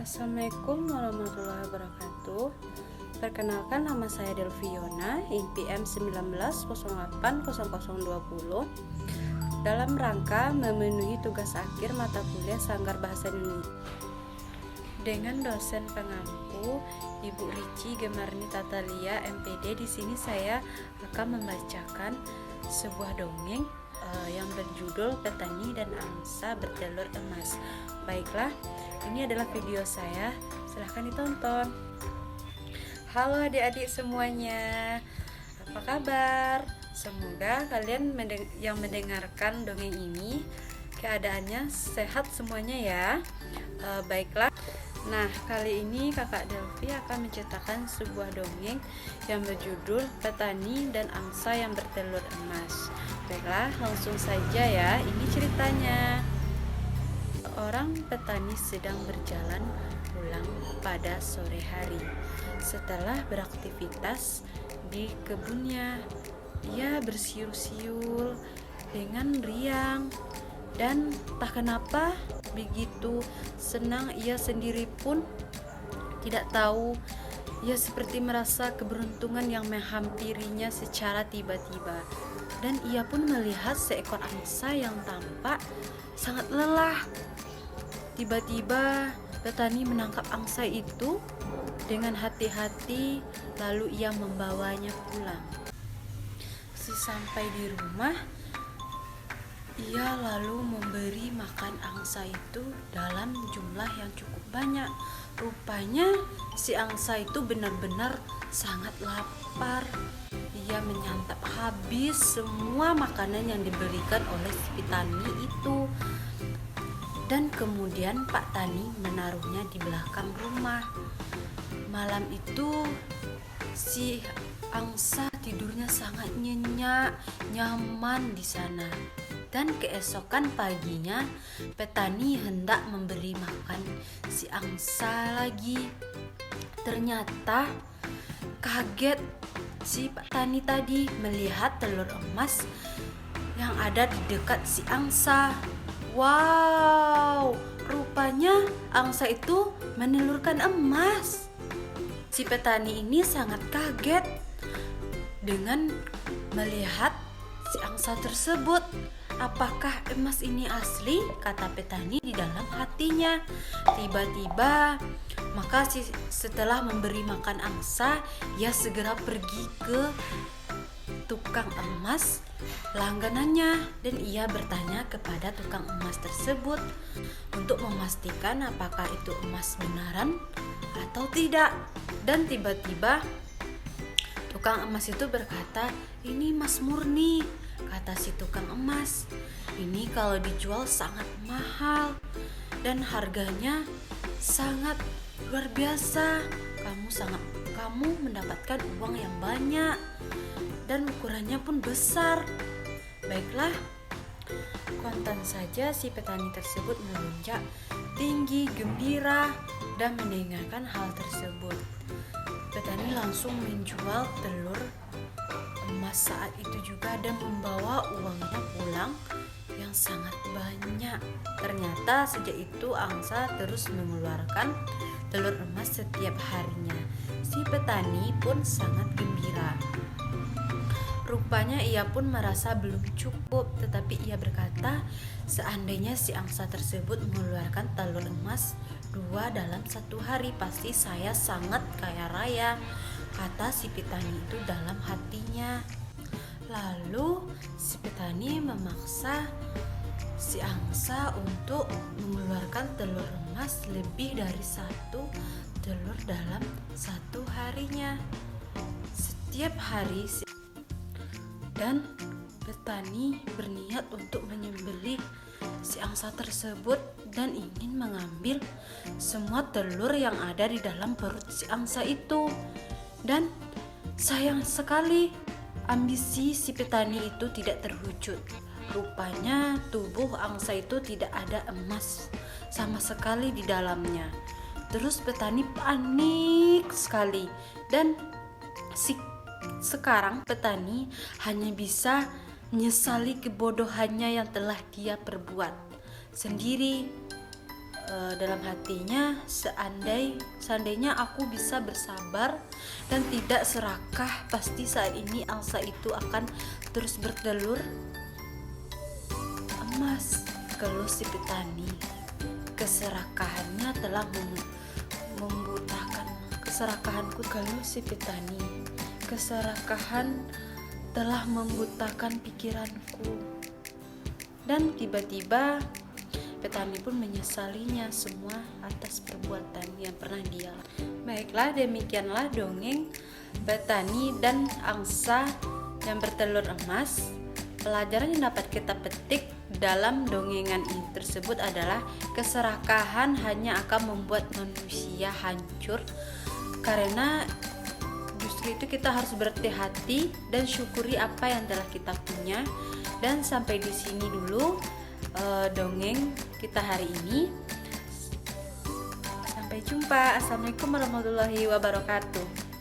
Assalamualaikum warahmatullahi wabarakatuh. Perkenalkan, nama saya Delviona, IPM 19080020, dalam rangka memenuhi tugas akhir mata kuliah Sanggar Bahasa Indonesia dengan dosen pengampu Ibu Rici Gemarni Tatalia, MPD. Di sini saya akan membacakan sebuah dongeng yang berjudul Petani dan Angsa Bertelur Emas. Baiklah, ini adalah video saya, silahkan ditonton. Halo adik-adik semuanya, apa kabar? Semoga kalian yang mendengarkan dongeng ini keadaannya sehat semuanya ya. Baiklah, nah kali ini kakak Delvi akan menceritakan sebuah dongeng yang berjudul Petani dan Angsa yang Bertelur Emas. Baiklah, langsung saja ya, ini ceritanya. Seorang petani sedang berjalan pulang pada sore hari. Setelah beraktivitas di kebunnya, ia bersiul-siul dengan riang, dan tak kenapa begitu senang ia sendiri pun tidak tahu. Ia seperti merasa keberuntungan yang menghampirinya secara tiba-tiba, dan ia pun melihat seekor angsa yang tampak sangat lelah. Tiba-tiba petani menangkap angsa itu dengan hati-hati, lalu ia membawanya pulang. Sesampai di rumah, ia lalu memberi makan angsa itu dalam jumlah yang cukup banyak. Rupanya si angsa itu benar-benar sangat lapar. Ia menyantap habis semua makanan yang diberikan oleh si petani itu. Dan kemudian Pak Tani menaruhnya di belakang rumah. Malam itu si angsa tidurnya sangat nyenyak, nyaman di sana. Dan keesokan paginya petani hendak memberi makan si angsa lagi. Ternyata kaget si Pak Tani tadi melihat telur emas yang ada di dekat si angsa. Wow, rupanya angsa itu menelurkan emas. Si petani ini sangat kaget dengan melihat si angsa tersebut. Apakah emas ini asli? Kata petani di dalam hatinya. Tiba-tiba, maka setelah memberi makan angsa, ia segera pergi ke tukang emas langganannya, dan ia bertanya kepada tukang emas tersebut untuk memastikan apakah itu emas benaran atau tidak. Dan tiba-tiba tukang emas itu berkata, "Ini emas murni," kata si tukang emas. "Ini kalau dijual sangat mahal dan harganya sangat luar biasa. Kamu mendapatkan uang yang banyak dan ukurannya pun besar." Baiklah, kontan saja si petani tersebut melonjak tinggi gembira dan mendengarkan hal tersebut. Petani langsung menjual telur emas saat itu juga dan membawa uangnya pulang yang sangat banyak. Ternyata sejak itu angsa terus mengeluarkan telur emas setiap harinya. Si petani pun sangat gembira. Rupanya ia pun merasa belum cukup, tetapi ia berkata, seandainya si angsa tersebut mengeluarkan telur emas 2 dalam 1 hari, pasti saya sangat kaya raya, kata si petani itu dalam hatinya. Lalu si petani memaksa si angsa untuk mengeluarkan telur emas lebih dari 1 telur dalam 1 harinya setiap hari. Dan petani berniat untuk menyembelih si angsa tersebut dan ingin mengambil semua telur yang ada di dalam perut si angsa itu. Dan sayang sekali, ambisi si petani itu tidak terwujud. Rupanya tubuh angsa itu tidak ada emas sama sekali di dalamnya. Terus petani panik sekali, dan sekarang petani hanya bisa menyesali kebodohannya yang telah dia perbuat sendiri. dalam hatinya, seandainya aku bisa bersabar dan tidak serakah, pasti saat ini angsa itu akan terus bertelur emas. Keluh si petani. Keserakahannya telah membutakan keserakahanku. Keluh si petani. Keserakahan telah membutakan pikiranku. Dan tiba-tiba petani pun menyesalinya semua atas perbuatan yang pernah dia lakukan. Baiklah, demikianlah dongeng petani dan angsa yang bertelur emas. Pelajaran yang dapat kita petik dalam dongengan ini tersebut adalah keserakahan hanya akan membuat manusia hancur, karena justru itu kita harus berhati-hati dan syukuri apa yang telah kita punya. Dan sampai di sini dulu dongeng kita hari ini. Sampai jumpa. Assalamualaikum warahmatullahi wabarakatuh.